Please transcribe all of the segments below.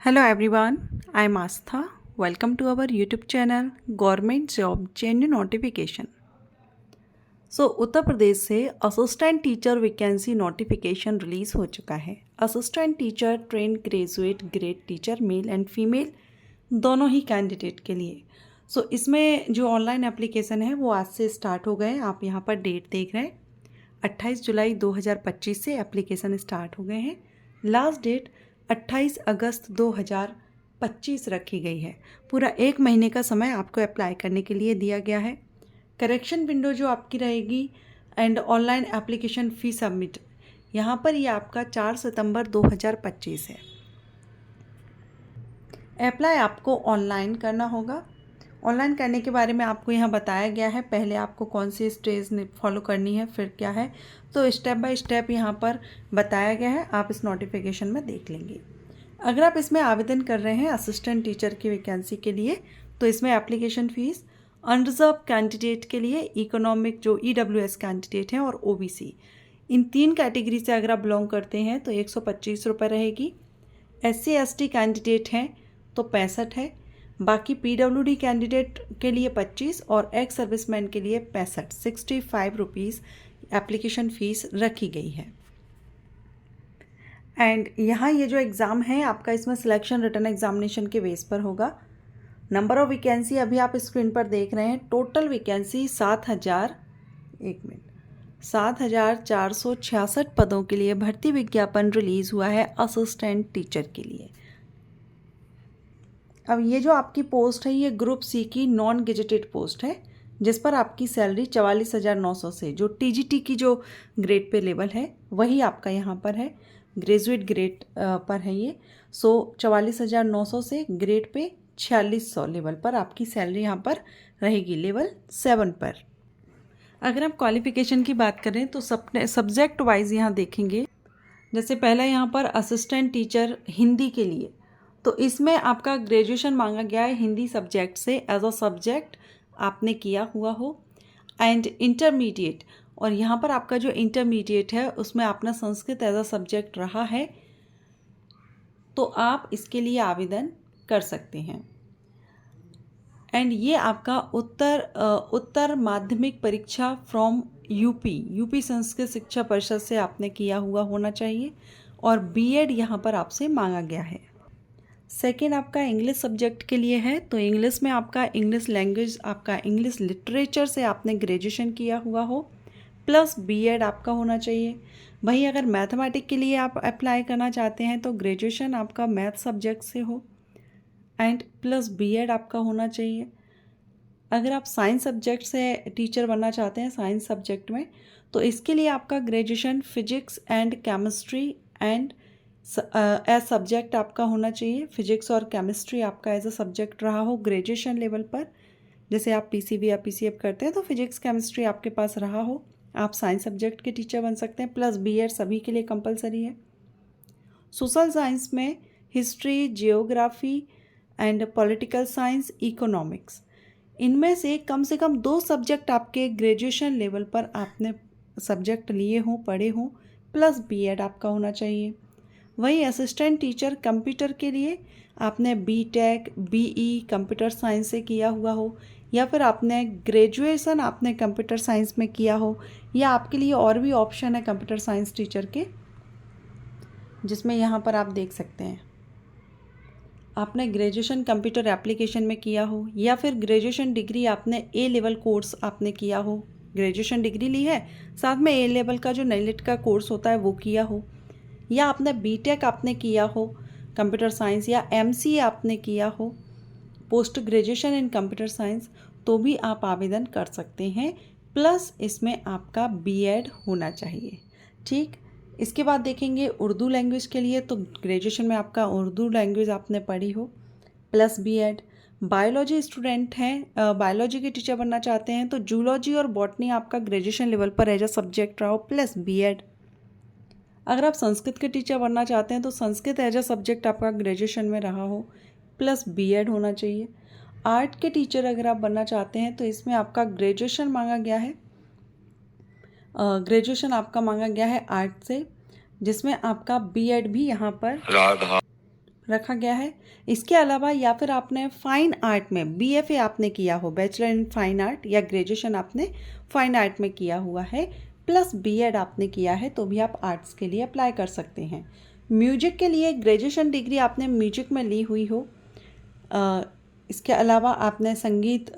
Hello everyone, I am Astha. Welcome to our YouTube channel Government Job Genuine Notification. Uttar Pradesh से assistant teacher vacancy notification release हो चुका है। Assistant teacher train graduate grade teacher male and female दोनों ही candidate के लिए। इसमें जो online application है वो आज से स्टार्ट हो गए। आप यहाँ पर डेट देख रहे हैं 28 जुलाई 2025 से एप्लीकेशन स्टार्ट हो गए हैं। लास्ट डेट 28 अगस्त 2025 रखी गई है। पूरा एक महीने का समय आपको अप्लाई करने के लिए दिया गया है। करेक्शन विंडो जो आपकी रहेगी and online application fee submit, यहाँ पर ये आपका 4 सितंबर 2025 है। अप्लाई आपको ऑनलाइन करना होगा। ऑनलाइन करने के बारे में आपको यहाँ बताया गया है। पहले आपको कौन सी स्टेज फॉलो करनी है, फिर क्या है, तो स्टेप बाय स्टेप यहाँ पर बताया गया है। आप इस नोटिफिकेशन में देख लेंगे। अगर आप इसमें आवेदन कर रहे हैं असिस्टेंट टीचर की वैकेंसी के लिए, तो इसमें एप्लीकेशन फ़ीस अनरिजर्व कैंडिडेट के लिए, इकोनॉमिक जो EWS कैंडिडेट हैं और OBC, इन 3 कैटेगरी से अगर आप बिलोंग करते हैं तो 125 रुपये रहेगी। SC ST कैंडिडेट हैं तो 65 है। बाकी PWD कैंडिडेट के लिए 25 और एक्स सर्विसमैन के लिए 65 रुपीज़ एप्लीकेशन फ़ीस रखी गई है। एंड यहाँ ये जो एग्ज़ाम है आपका, इसमें सिलेक्शन रिटन एग्जामिनेशन के बेस पर होगा। नंबर ऑफ वैकेंसी अभी आप स्क्रीन पर देख रहे हैं। टोटल वैकेंसी 7,466 पदों के लिए भर्ती विज्ञापन रिलीज़ हुआ है असिस्टेंट टीचर के लिए। अब ये जो आपकी पोस्ट है ये ग्रुप C की नॉन गेजेटेड पोस्ट है, जिस पर आपकी सैलरी 44,900 से, जो TGT की जो ग्रेड पे लेवल है वही आपका यहाँ पर है, ग्रेजुएट ग्रेड पर है ये। 44,900 से ग्रेड पे 4600 लेवल पर आपकी सैलरी यहाँ पर रहेगी, लेवल 7 पर। अगर आप क्वालिफ़िकेशन की बात करें तो सब्जेक्ट वाइज यहाँ देखेंगे। जैसे पहला यहाँ पर असिस्टेंट टीचर हिंदी के लिए, तो इसमें आपका ग्रेजुएशन मांगा गया है हिंदी सब्जेक्ट से, एज अ सब्जेक्ट आपने किया हुआ हो। एंड इंटरमीडिएट, और यहाँ पर आपका जो इंटरमीडिएट है उसमें अपना संस्कृत एज अ सब्जेक्ट रहा है, तो आप इसके लिए आवेदन कर सकते हैं। एंड ये आपका उत्तर माध्यमिक परीक्षा फ्रॉम यूपी संस्कृत शिक्षा परिषद से आपने किया हुआ होना चाहिए, और BEd यहाँ पर आपसे मांगा गया है। सेकेंड आपका इंग्लिश सब्जेक्ट के लिए है, तो इंग्लिश में आपका इंग्लिश लैंग्वेज, आपका इंग्लिश लिटरेचर से आपने ग्रेजुएशन किया हुआ हो, प्लस BEd आपका होना चाहिए। वहीं अगर मैथमेटिक्स के लिए आप अप्लाई करना चाहते हैं तो ग्रेजुएशन आपका मैथ सब्जेक्ट से हो एंड प्लस BEd आपका होना चाहिए। अगर आप साइंस सब्जेक्ट से टीचर बनना चाहते हैं साइंस सब्जेक्ट में, तो इसके लिए आपका graduation physics and chemistry and as subject आपका होना चाहिए। फिजिक्स और केमिस्ट्री आपका एज अ सब्जेक्ट रहा हो ग्रेजुएशन लेवल पर। जैसे आप PCB या PCF करते हैं तो फिजिक्स केमिस्ट्री आपके पास रहा हो, आप साइंस सब्जेक्ट के टीचर बन सकते हैं। प्लस BEd सभी के लिए कंपलसरी है। सोशल साइंस में history, geography and political science, economics, इनमें से कम 2 सब्जेक्ट आपके ग्रेजुएशन लेवल पर आपने सब्जेक्ट लिए हों, पढ़े हों, प्लस BEd आपका होना चाहिए। वहीं असिस्टेंट टीचर कंप्यूटर के लिए आपने BTech, BE कंप्यूटर साइंस से किया हुआ हो, या फिर आपने ग्रेजुएशन आपने कंप्यूटर साइंस में किया हो, या आपके लिए और भी ऑप्शन है कंप्यूटर साइंस टीचर के, जिसमें यहाँ पर आप देख सकते हैं आपने ग्रेजुएशन कंप्यूटर एप्लीकेशन में किया हो, या फिर ग्रेजुएशन डिग्री आपने A लेवल कोर्स आपने किया हो, ग्रेजुएशन डिग्री ली है साथ में A लेवल का जो NELIT का कोर्स होता है वो किया हो, या आपने BTech आपने किया हो कंप्यूटर साइंस, या MCA आपने किया हो post graduation in computer science, तो भी आप आवेदन कर सकते हैं। प्लस इसमें आपका BEd होना चाहिए। ठीक, इसके बाद देखेंगे उर्दू लैंग्वेज के लिए, तो ग्रेजुएशन में आपका उर्दू लैंग्वेज आपने पढ़ी हो, प्लस BEd। बायोलॉजी स्टूडेंट हैं, बायोलॉजी के टीचर बनना चाहते हैं, तो जूलॉजी और बॉटनी आपका ग्रेजुएशन लेवल पर एज अ सब्जेक्ट रहा हो, प्लस BEd। अगर आप संस्कृत के टीचर बनना चाहते हैं तो संस्कृत एज अ सब्जेक्ट आपका ग्रेजुएशन में रहा हो, प्लस BEd होना चाहिए। आर्ट के टीचर अगर आप बनना चाहते हैं तो इसमें आपका ग्रेजुएशन मांगा गया है, ग्रेजुएशन आपका मांगा गया है आर्ट से, जिसमें आपका BEd भी यहाँ पर रखा गया है। इसके अलावा या फिर आपने फाइन आर्ट में BFA आपने किया हो, बैचलर इन फाइन आर्ट, या ग्रेजुएशन आपने फाइन आर्ट में किया हुआ है प्लस B.Ed आपने किया है, तो भी आप आर्ट्स के लिए अप्लाई कर सकते हैं। म्यूजिक के लिए ग्रेजुएशन डिग्री आपने म्यूजिक में ली हुई हो, इसके अलावा आपने संगीत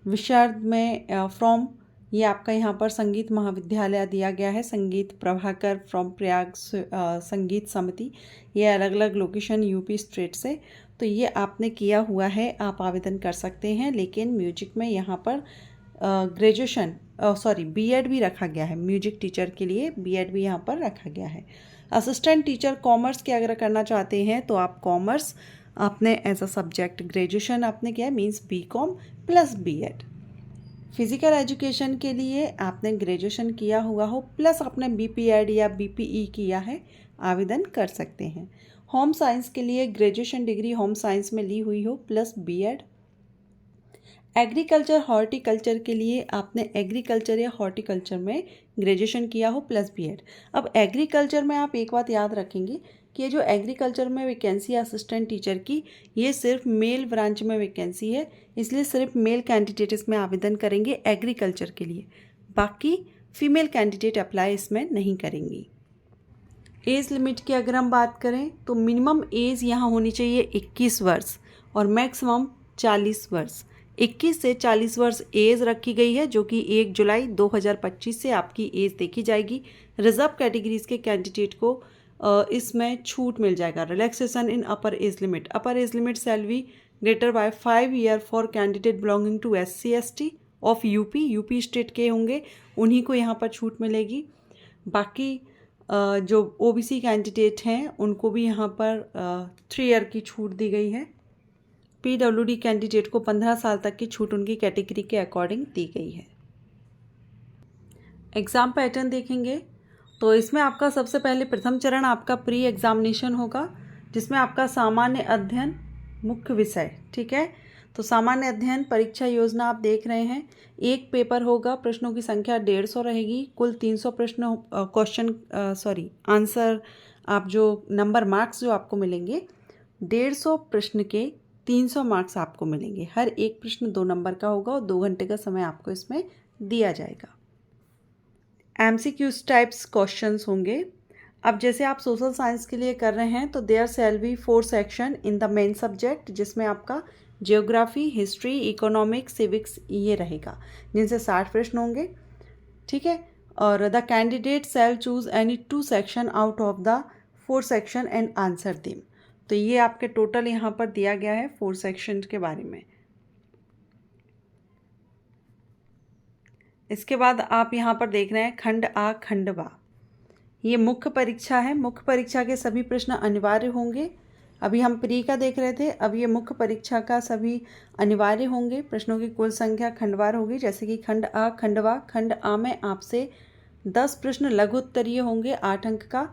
विशारद में फ्रॉम, ये आपका यहाँ पर संगीत महाविद्यालय दिया गया है, संगीत प्रभाकर फ्रॉम प्रयाग संगीत समिति, ये अलग अलग लोकेशन यूपी स्टेट से, तो ये आपने किया हुआ है, आप आवेदन कर सकते हैं। लेकिन म्यूजिक में यहाँ पर B.Ed भी रखा गया है, म्यूजिक टीचर के लिए B.Ed भी यहाँ पर रखा गया है। असिस्टेंट टीचर कॉमर्स के अगर करना चाहते हैं तो आप कॉमर्स आपने एज अ सब्जेक्ट ग्रेजुएशन आपने किया है, means B.Com plus B.Ed। Physical education के लिए आपने ग्रेजुएशन किया हुआ हो प्लस आपने BPEd या BPE किया है, आवेदन कर सकते हैं। होम साइंस के लिए ग्रेजुएशन डिग्री होम साइंस में ली हुई हो प्लस B.Ed। एग्रीकल्चर हॉर्टिकल्चर के लिए आपने एग्रीकल्चर या हॉर्टिकल्चर में ग्रेजुएशन किया हो प्लस B.Ed। अब एग्रीकल्चर में आप एक बात याद रखेंगे कि ये जो एग्रीकल्चर में वैकेंसी है असिस्टेंट टीचर की, ये सिर्फ मेल ब्रांच में वैकेंसी है, इसलिए सिर्फ मेल कैंडिडेट इसमें आवेदन करेंगे एग्रीकल्चर के लिए, बाकी फीमेल कैंडिडेट अप्लाई इसमें नहीं करेंगी। एज लिमिट की अगर हम बात करें तो मिनिमम एज यहाँ होनी चाहिए 21 वर्ष और मैक्सिमम 40 वर्ष। 21 से 40 वर्ष एज रखी गई है, जो कि 1 जुलाई 2025 से आपकी एज देखी जाएगी। रिजर्व कैटेगरीज के कैंडिडेट को इसमें छूट मिल जाएगा। Relaxation in upper age limit, upper age limit shall be greater by 5 year for candidate belonging to SC/ST of UP state के होंगे, उन्हीं को यहाँ पर छूट मिलेगी। बाकी जो OBC कैंडिडेट हैं उनको भी यहाँ पर 3 ईयर की छूट दी गई है। PWD कैंडिडेट को 15 साल तक की छूट उनकी कैटेगरी के अकॉर्डिंग दी गई है। एग्ज़ाम पैटर्न देखेंगे तो इसमें आपका सबसे पहले प्रथम चरण आपका प्री एग्जामिनेशन होगा, जिसमें आपका सामान्य अध्ययन मुख्य विषय, ठीक है। तो सामान्य अध्ययन परीक्षा योजना आप देख रहे हैं, एक पेपर होगा, प्रश्नों की संख्या 150 रहेगी, कुल 300 प्रश्न आंसर आप जो नंबर मार्क्स जो आपको मिलेंगे, 150 प्रश्न के 300 मार्क्स आपको मिलेंगे। हर एक प्रश्न 2 नंबर का होगा और 2 घंटे का समय आपको इसमें दिया जाएगा। MCQs टाइप्स क्वेश्चंस होंगे। अब जैसे आप सोशल साइंस के लिए कर रहे हैं तो there shall be 4 section in the main subject, जिसमें आपका जियोग्राफी, हिस्ट्री, इकोनॉमिक्स, सिविक्स ये रहेगा, जिनसे 60 प्रश्न होंगे, ठीक है। और the candidate shell choose any 2 section out of the 4 section and answer them. तो ये आपके टोटल यहाँ पर दिया गया है 4 सेक्शन के बारे में। इसके बाद आप यहाँ पर देख रहे हैं खंड आ खंड बा, ये मुख्य परीक्षा है। मुख्य परीक्षा के सभी प्रश्न अनिवार्य होंगे। अभी हम प्री का देख रहे थे, अब ये मुख्य परीक्षा का सभी अनिवार्य होंगे। प्रश्नों की कुल संख्या खंडवार होगी, जैसे कि खंड आ खंडवा। खंड आ में आपसे 10 प्रश्न लघु उत्तरीय होंगे 8 अंक का,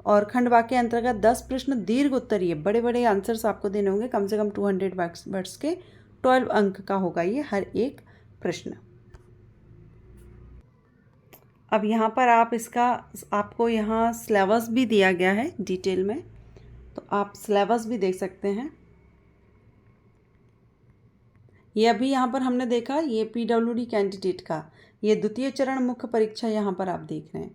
और खंडवा के अंतर्गत 10 प्रश्न दीर्घ उत्तरीय बड़े बड़े आंसर्स आपको देने होंगे, कम से कम 200 वर्ड्स के, 12 अंक का होगा ये हर एक प्रश्न। अब यहाँ पर आपको यहाँ सिलेबस भी दिया गया है डिटेल में, तो आप सिलेबस भी देख सकते हैं। ये अभी यहाँ पर हमने देखा, ये PWD कैंडिडेट का ये द्वितीय चरण मुख्य परीक्षा यहाँ पर आप देख रहे हैं,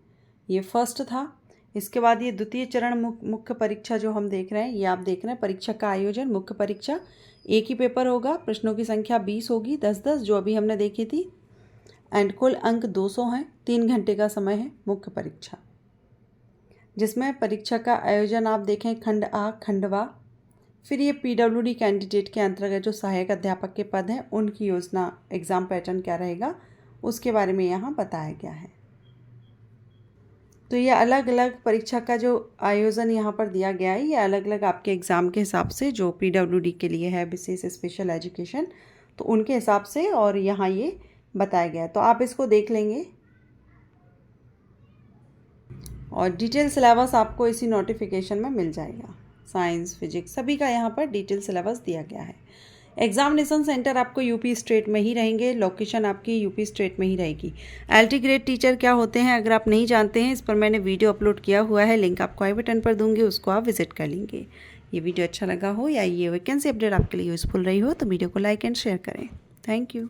ये फर्स्ट था। इसके बाद ये द्वितीय चरण मुख्य परीक्षा जो हम देख रहे हैं, ये आप देख रहे हैं परीक्षा का आयोजन। मुख्य परीक्षा एक ही पेपर होगा, प्रश्नों की संख्या 20 होगी, 10-10 जो अभी हमने देखी थी, एंड कुल अंक 200 हैं। 3 घंटे का समय है मुख्य परीक्षा, जिसमें परीक्षा का आयोजन आप देखें खंड आ खंडवा। फिर ये PWD कैंडिडेट के अंतर्गत जो सहायक अध्यापक के पद हैं उनकी योजना, एग्ज़ाम पैटर्न क्या रहेगा उसके बारे में यहाँ बताया गया है। तो ये अलग अलग परीक्षा का जो आयोजन यहाँ पर दिया गया है, ये अलग अलग आपके एग्ज़ाम के हिसाब से, जो PWD के लिए है विशेष स्पेशल एजुकेशन, तो उनके हिसाब से और यहाँ ये बताया गया है। तो आप इसको देख लेंगे और डिटेल सिलेबस आपको इसी नोटिफिकेशन में मिल जाएगा। साइंस, फिजिक्स सभी का यहाँ पर डिटेल सिलेबस दिया गया है। एग्जामिनेशन सेंटर आपको यूपी स्टेट में ही रहेंगे, लोकेशन आपकी यूपी स्टेट में ही रहेगी। LT ग्रेड टीचर क्या होते हैं अगर आप नहीं जानते हैं, इस पर मैंने वीडियो अपलोड किया हुआ है, लिंक आपको आई बटन पर दूंगी, उसको आप विजिट कर लेंगे। ये वीडियो अच्छा लगा हो या ये वैकेंसी अपडेट आपके लिए यूज़फुल रही हो तो वीडियो को लाइक एंड शेयर करें। Thank you.